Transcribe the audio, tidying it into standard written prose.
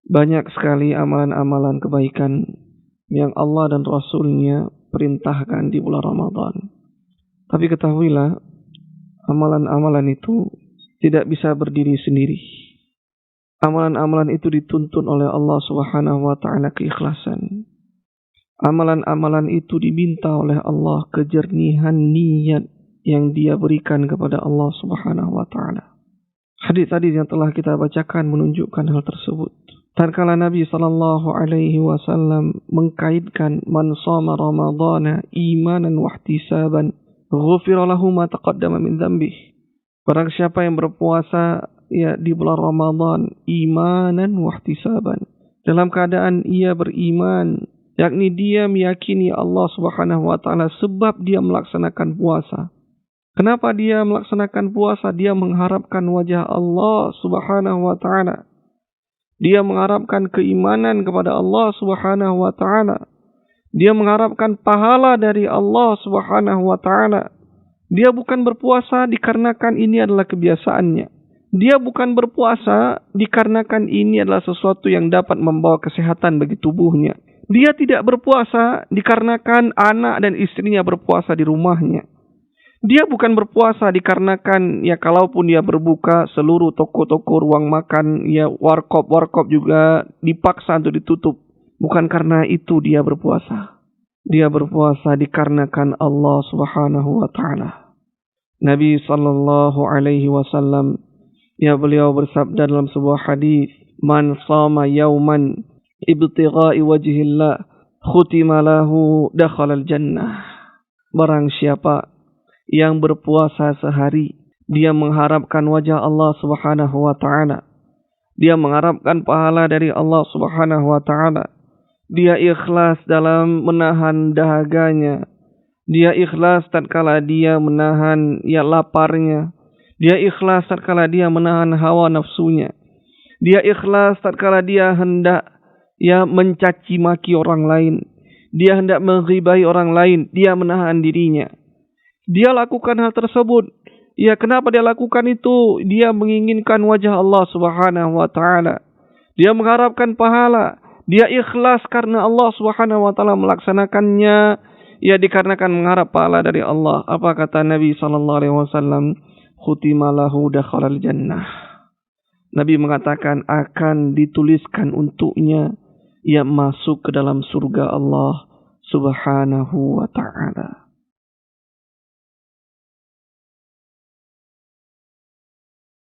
Banyak sekali amalan-amalan kebaikan yang Allah dan Rasul-Nya perintahkan di bulan Ramadan. Tapi ketahuilah, amalan-amalan itu tidak bisa berdiri sendiri. Amalan-amalan itu dituntun oleh Allah Subhanahu wa taala keikhlasan. Amalan-amalan itu diminta oleh Allah kejernihan niat yang Dia berikan kepada Allah Subhanahu wa taala. Hadis-hadis yang telah kita bacakan menunjukkan hal tersebut. Tatkala Nabi sallallahu alaihi wasallam mengkaitkan man shoma ramadhana imanan wa ihtisaban ghufira lahu ma taqaddama min dhanbihi. Barang siapa yang berpuasa di bulan Ramadan imanan wa ihtisaban, dalam keadaan ia beriman, yakni dia meyakini Allah Subhanahu wa taala sebab dia melaksanakan puasa. Kenapa dia melaksanakan puasa? Dia mengharapkan wajah Allah Subhanahu wa taala. Dia mengharapkan keimanan kepada Allah Subhanahu wa taala. Dia mengharapkan pahala dari Allah Subhanahu wa taala. Dia bukan berpuasa dikarenakan ini adalah kebiasaannya. Dia bukan berpuasa dikarenakan ini adalah sesuatu yang dapat membawa kesehatan bagi tubuhnya. Dia tidak berpuasa dikarenakan anak dan istrinya berpuasa di rumahnya. Dia bukan berpuasa dikarenakan kalaupun dia berbuka seluruh toko-toko ruang makan, warkop juga dipaksa untuk ditutup. Bukan karena itu dia berpuasa. Dia berpuasa dikarenakan Allah Subhanahu wa taala. Nabi sallallahu alaihi wasallam beliau bersabda dalam sebuah hadis, "Man shama yauman ibtigha'i wajhillah khutima lahu dakhalal jannah." Barang siapa yang berpuasa sehari, dia mengharapkan wajah Allah Subhanahu wa taala. Dia mengharapkan pahala dari Allah Subhanahu wa taala. Dia ikhlas dalam menahan dahaganya. Dia ikhlas tatkala dia menahan laparnya. Dia ikhlas tatkala dia menahan hawa nafsunya. Dia ikhlas tatkala dia hendak mencaci maki orang lain. Dia hendak mengghibahi orang lain, dia menahan dirinya. Dia lakukan hal tersebut. Kenapa dia lakukan itu? Dia menginginkan wajah Allah Subhanahu wa taala. Dia mengharapkan pahala. Dia ikhlas karena Allah Subhanahu wa taala melaksanakannya. Dikarenakan mengharap pahala dari Allah. Apa kata Nabi sallallahu alaihi wasallam? Khutima lahu dakhalal jannah. Nabi mengatakan akan dituliskan untuknya masuk ke dalam surga Allah Subhanahu wa taala.